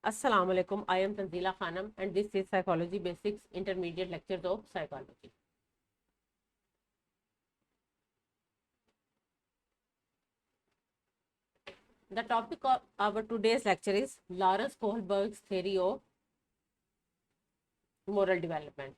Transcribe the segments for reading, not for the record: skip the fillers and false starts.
Assalamu alaikum. I am Tanzila Khanam and this is Psychology Basics Intermediate Lectures of Psychology. The topic of our today's lecture is Lawrence Kohlberg's theory of moral development.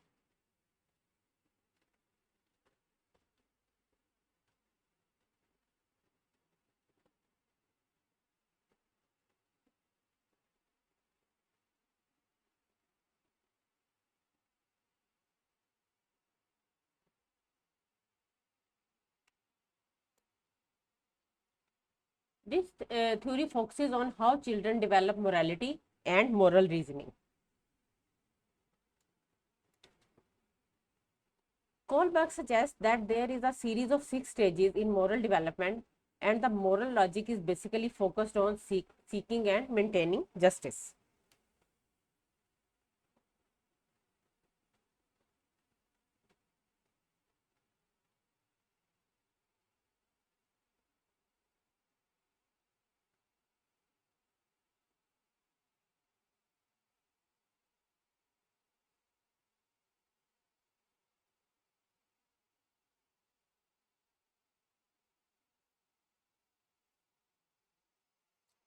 This theory focuses on how children develop morality and moral reasoning. Kohlberg suggests that there is a series of 6 stages in moral development, and the moral logic is basically focused on seeking and maintaining justice.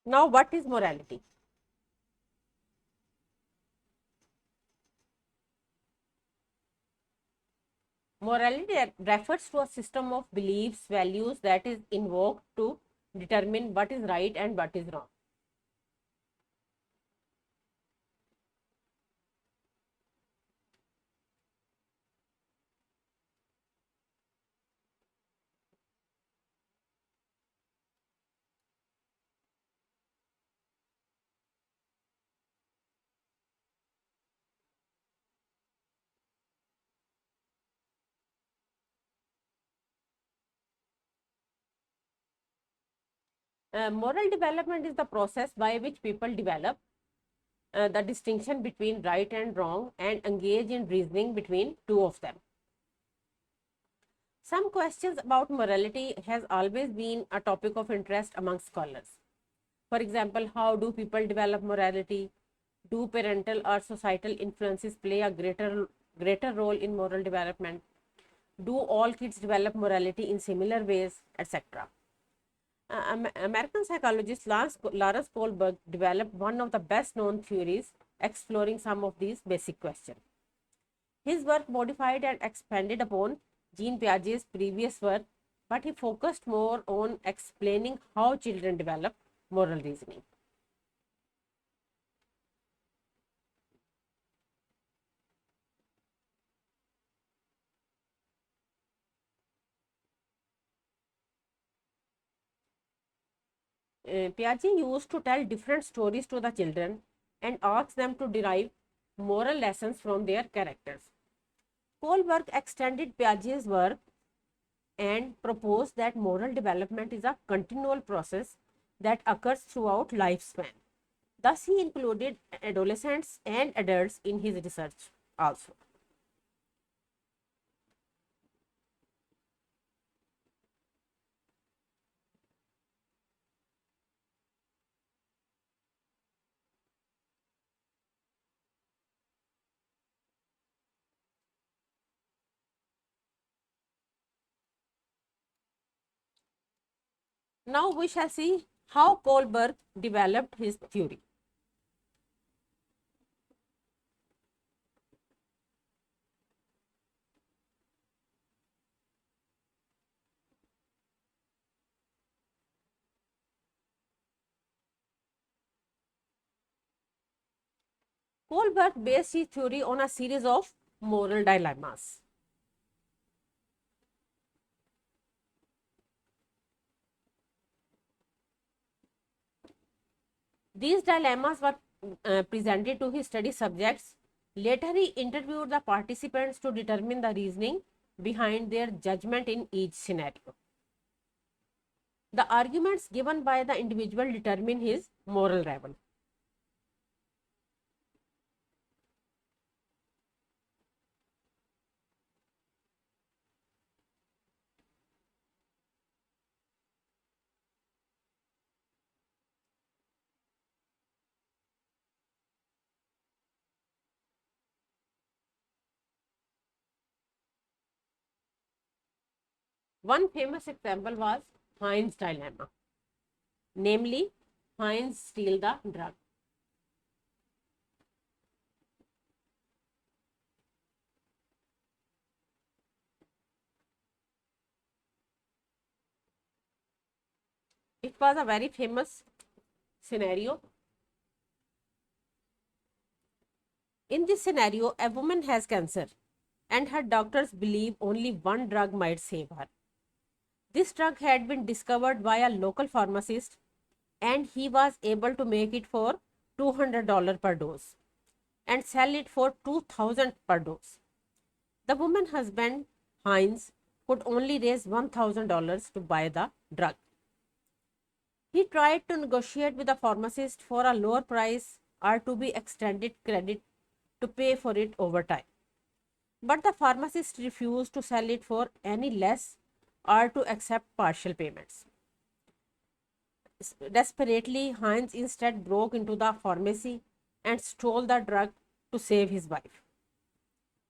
Now, what is morality? Morality refers to a system of beliefs, values that is invoked to determine what is right and what is wrong. Moral development is the process by which people develop the distinction between right and wrong and engage in reasoning between two of them. Some questions about morality has always been a topic of interest among scholars. For example, how do people develop morality? Do parental or societal influences play a greater role in moral development? Do all kids develop morality in similar ways, etc.? American psychologist Lawrence Kohlberg developed one of the best known theories exploring some of these basic questions. His work modified and expanded upon Jean Piaget's previous work, but he focused more on explaining how children develop moral reasoning. Piaget used to tell different stories to the children and ask them to derive moral lessons from their characters. Kohlberg extended Piaget's work and proposed that moral development is a continual process that occurs throughout lifespan. Thus, he included adolescents and adults in his research also. Now, we shall see how Kohlberg developed his theory. Kohlberg based his theory on a series of moral dilemmas. These dilemmas were presented to his study subjects. Later, he interviewed the participants to determine the reasoning behind their judgment in each scenario. The arguments given by the individual determine his moral level. One famous example was Heinz dilemma, namely Heinz steal the drug. It was a very famous scenario. In this scenario, a woman has cancer and her doctors believe only one drug might save her. This drug had been discovered by a local pharmacist and he was able to make it for $200 per dose and sell it for 2000 per dose. The woman's husband, Heinz, could only raise $1000 to buy the drug. He tried to negotiate with the pharmacist for a lower price or to be extended credit to pay for it over time. But the pharmacist refused to sell it for any less or to accept partial payments. Desperately, Heinz instead broke into the pharmacy and stole the drug to save his wife.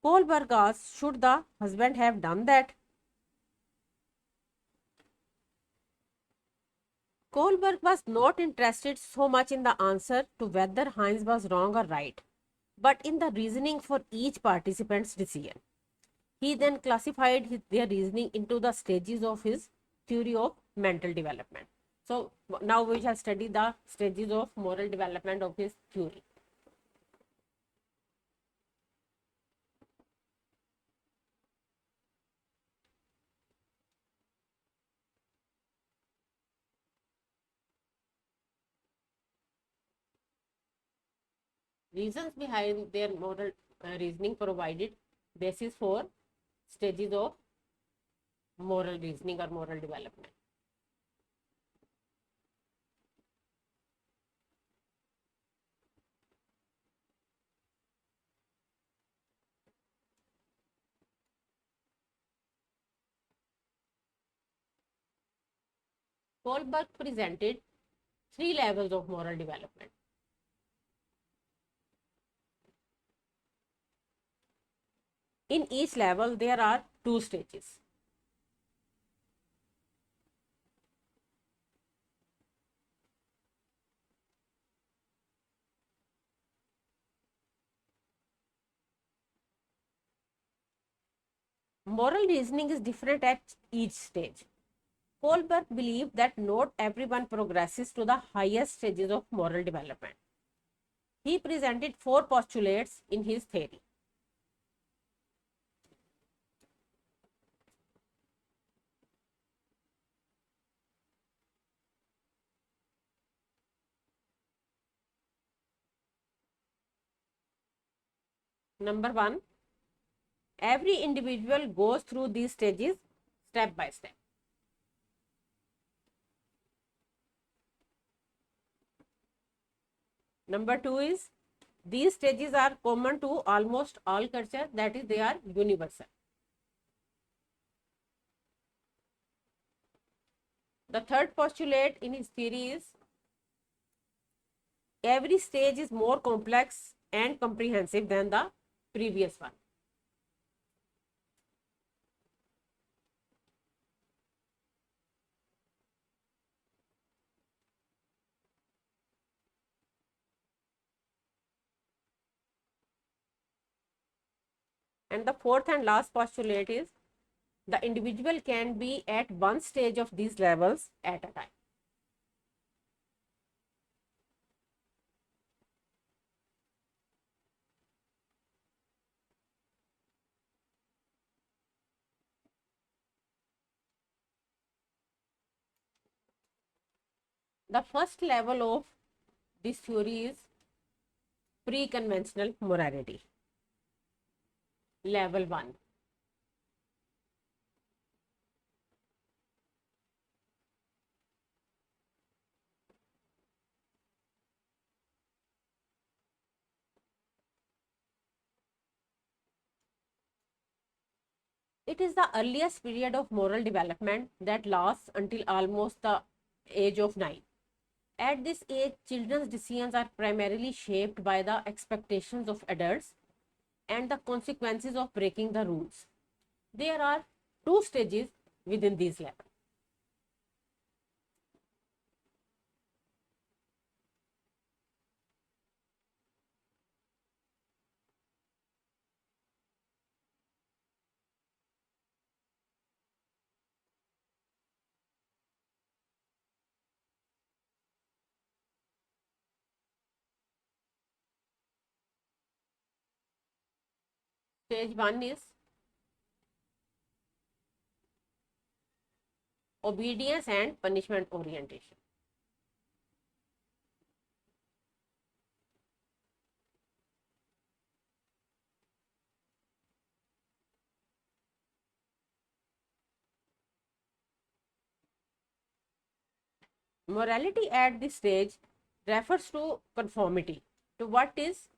Kohlberg asked, should the husband have done that? Kohlberg was not interested so much in the answer to whether Heinz was wrong or right, but in the reasoning for each participant's decision. He then classified their reasoning into the stages of his theory of mental development. So now we shall study the stages of moral development of his theory. Reasons behind their moral reasoning provided basis for stages of moral reasoning or moral development. Kohlberg presented three levels of moral development. In each level, there are two stages. Moral reasoning is different at each stage. Kohlberg believed that not everyone progresses to the highest stages of moral development. He presented four postulates in his theory. Number one, every individual goes through these stages step by step. Number two is these stages are common to almost all culture, that is, they are universal. The third postulate in his theory is every stage is more complex and comprehensive than the previous one. And the fourth and last postulate is the individual can be at one stage of these levels at a time. The first level of this theory is pre-conventional morality. Level 1. It is the earliest period of moral development that lasts until almost the age of 9. At this age, children's decisions are primarily shaped by the expectations of adults and the consequences of breaking the rules. There are two stages within these levels. Stage 1 is obedience and punishment orientation. Morality at this stage refers to conformity to what is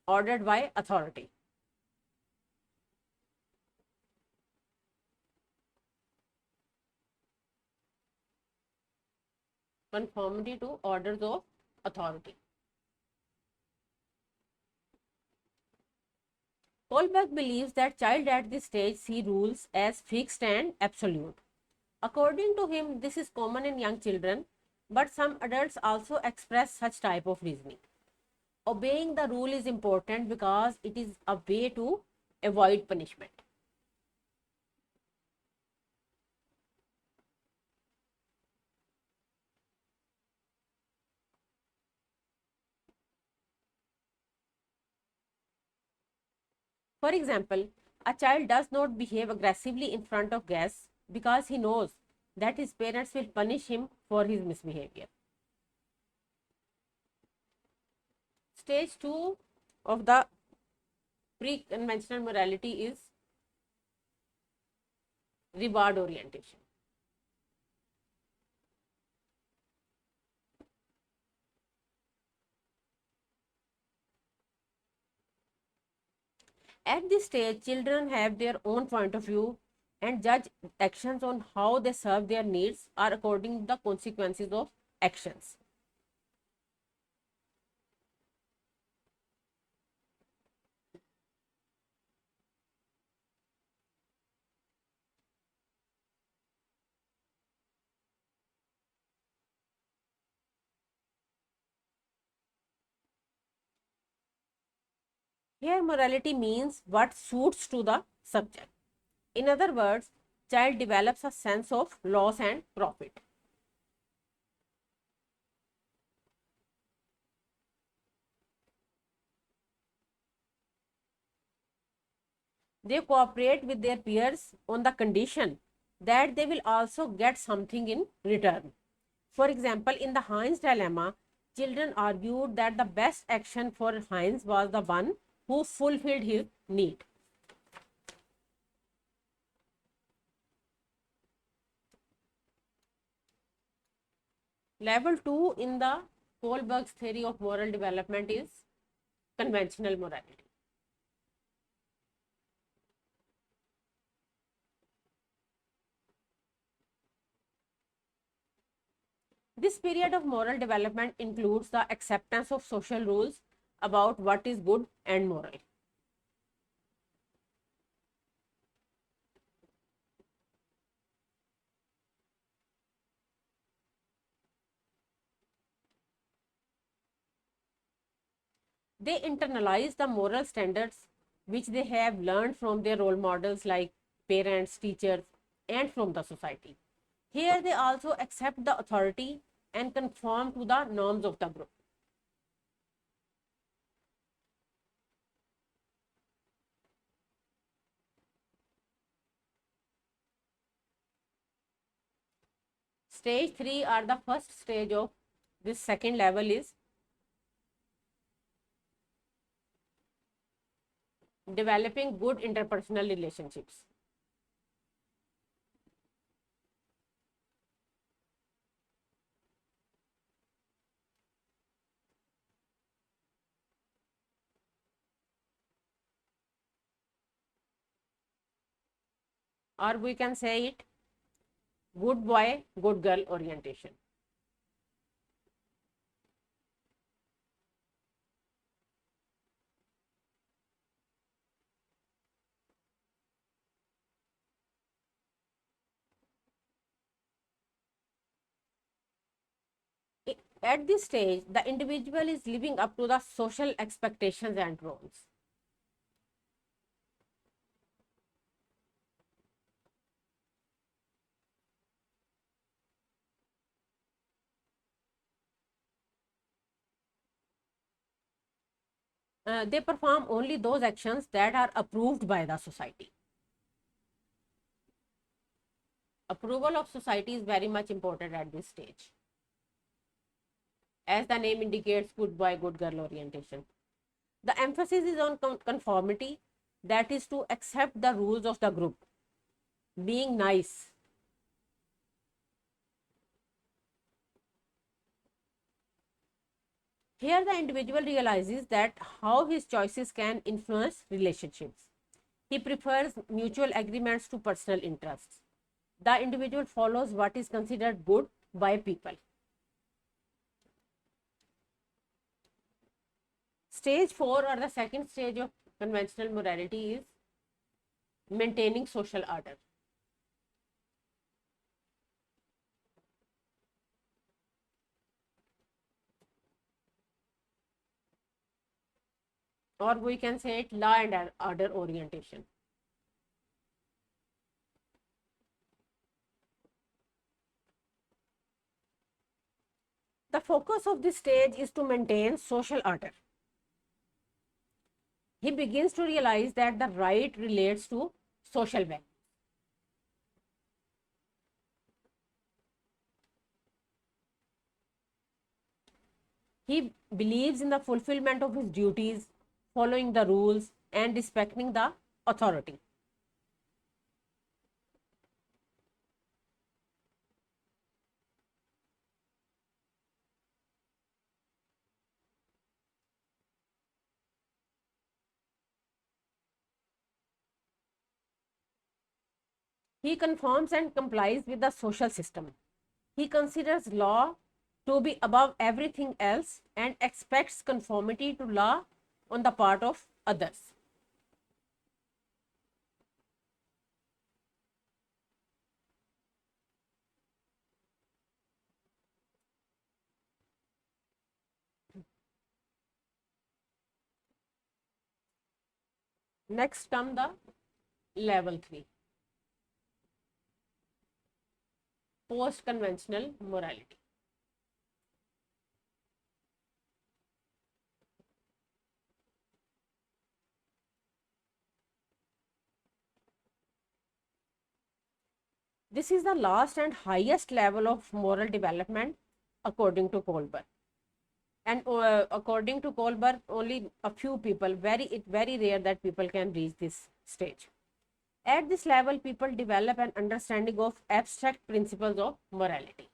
ordered by authority. Conformity to orders of authority. Kohlberg believes that child at this stage see rules as fixed and absolute. According to him, this is common in young children, but some adults also express such type of reasoning. Obeying the rule is important because it is a way to avoid punishment. For example, a child does not behave aggressively in front of guests because he knows that his parents will punish him for his misbehavior. Stage 2 of the pre-conventional morality is reward orientation. At this stage, children have their own point of view and judge actions on how they serve their needs or according to the consequences of actions. Here, morality means what suits to the subject. In other words, child develops a sense of loss and profit. They cooperate with their peers on the condition that they will also get something in return. For example, in the Heinz dilemma, children argued that the best action for Heinz was the one who fulfilled his need. Level 2 in the Kohlberg's theory of moral development is conventional morality. This period of moral development includes the acceptance of social rules about what is good and moral. They internalize the moral standards which they have learned from their role models like parents, teachers, and from the society. Here they also accept the authority and conform to the norms of the group. Stage 3 or the first stage of this second level is developing good interpersonal relationships. Or we can say it good boy, good girl orientation. At this stage, the individual is living up to the social expectations and roles. They perform only those actions that are approved by the society. Approval of society is very much important at this stage. As the name indicates, good boy, good girl orientation. The emphasis is on conformity, that is to accept the rules of the group, being nice. Here, the individual realizes that how his choices can influence relationships. He prefers mutual agreements to personal interests. The individual follows what is considered good by people. Stage 4, or the second stage of conventional morality, is maintaining social order. Or we can say it law and order orientation. The focus of this stage is to maintain social order. He begins to realize that the right relates to social value. He believes in the fulfillment of his duties, following the rules, and respecting the authority. He conforms and complies with the social system. He considers law to be above everything else and expects conformity to law on the part of others. Next come the level 3, post conventional morality. This is the last and highest level of moral development according to Kohlberg. And according to Kohlberg, only a few people, very rare that people can reach this stage. At this level, people develop an understanding of abstract principles of morality.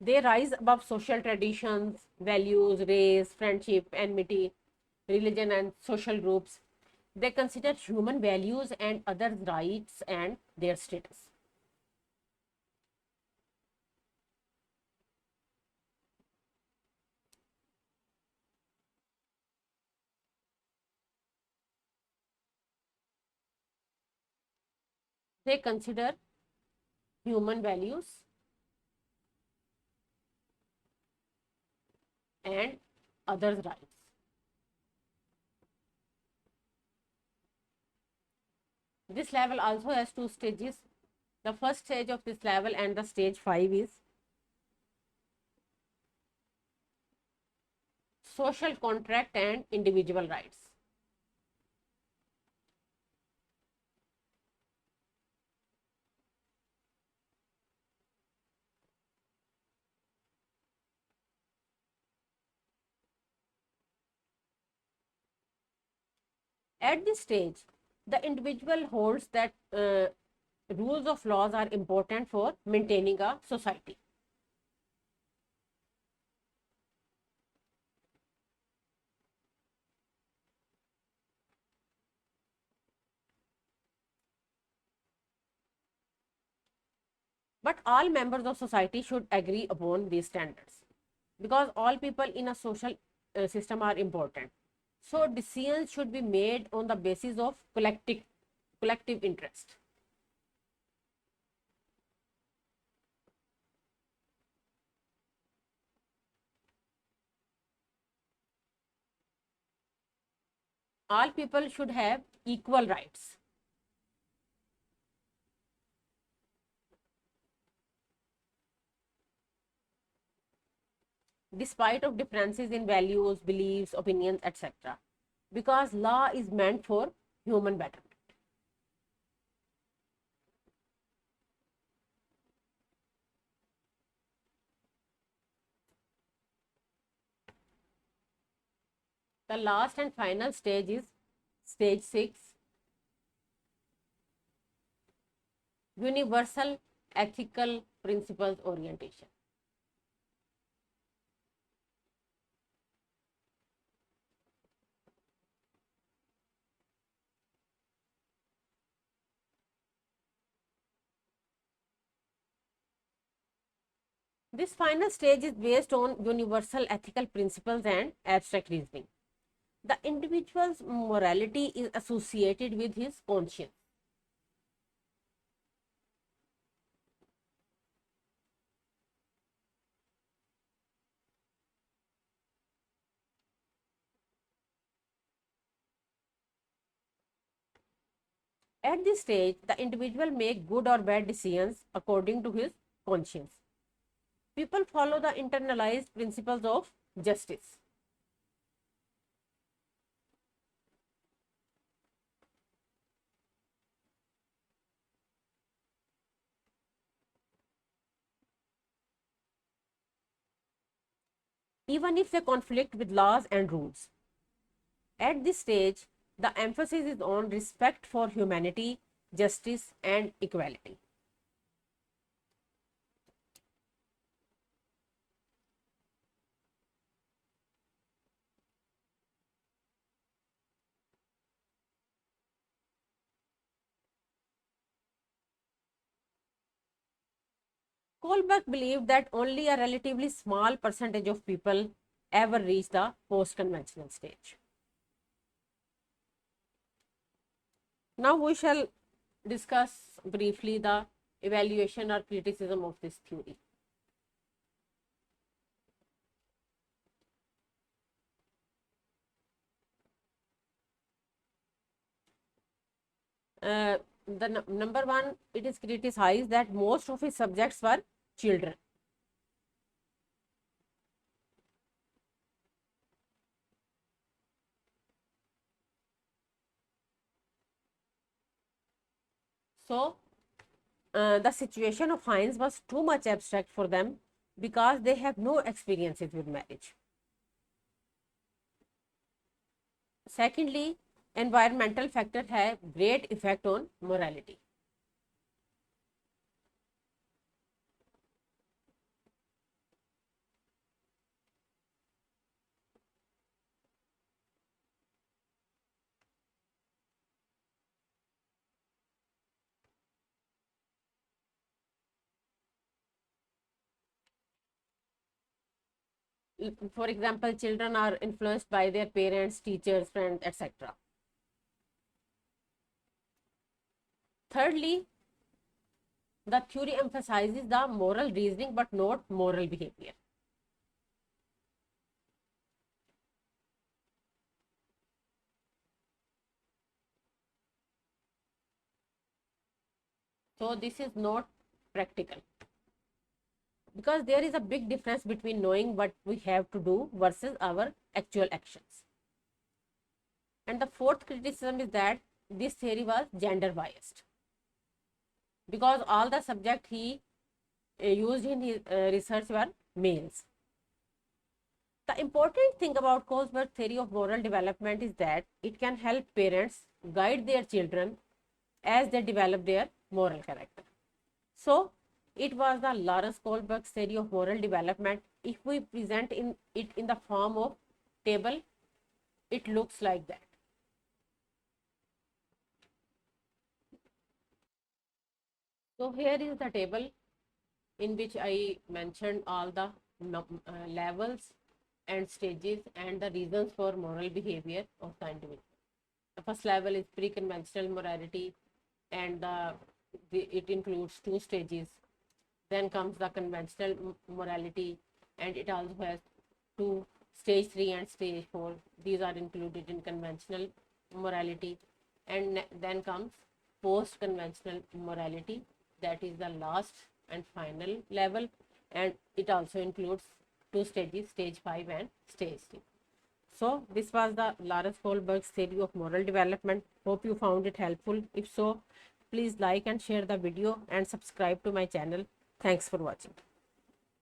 They rise above social traditions, values, race, friendship, enmity, religion, and social groups. They consider human values and others' rights and their status. They consider human values and others' rights. This level also has two stages. The first stage of this level and the stage 5 is social contract and individual rights. At this stage, the individual holds that rules of laws are important for maintaining a society. But all members of society should agree upon these standards, because all people in a social system are important. So decisions should be made on the basis of collective interest. All people should have equal rights. Despite of differences in values, beliefs, opinions, etc. Because law is meant for human betterment. The last and final stage is stage 6, universal ethical principles orientation. This final stage is based on universal ethical principles and abstract reasoning. The individual's morality is associated with his conscience. At this stage, the individual make good or bad decisions according to his conscience. People follow the internalized principles of justice. Even if they conflict with laws and rules. At this stage, the emphasis is on respect for humanity, justice, and equality. Kohlberg believed that only a relatively small percentage of people ever reach the post-conventional stage. Now we shall discuss briefly the evaluation or criticism of this theory. Number one, it is criticized that most of his subjects were children. So the situation of Heinz was too much abstract for them because they have no experiences with marriage. Secondly, environmental factors have great effect on morality. For example, children are influenced by their parents, teachers, friends, etc. Thirdly, the theory emphasizes the moral reasoning but not moral behavior. So this is not practical because there is a big difference between knowing what we have to do versus our actual actions. And the fourth criticism is that this theory was gender biased because all the subjects he used in his research were males. The important thing about Kohlberg's theory of moral development is that it can help parents guide their children as they develop their moral character. So, it was the Lawrence Kohlberg's theory of moral development. If we present it in the form of table, it looks like that. So, here is the table in which I mentioned all the levels and stages and the reasons for moral behavior of the individual. The first level is pre-conventional morality, and it includes two stages. Then comes the conventional morality, and it also has two, stage 3 and stage 4. These are included in conventional morality. And then comes post conventional morality, that is the last and final level, and it also includes two stages, stage 5 and stage 6. So this was the Lawrence Kohlberg's theory of moral development. Hope you found it helpful. If so, please like and share the video and subscribe to my channel. Thanks for watching.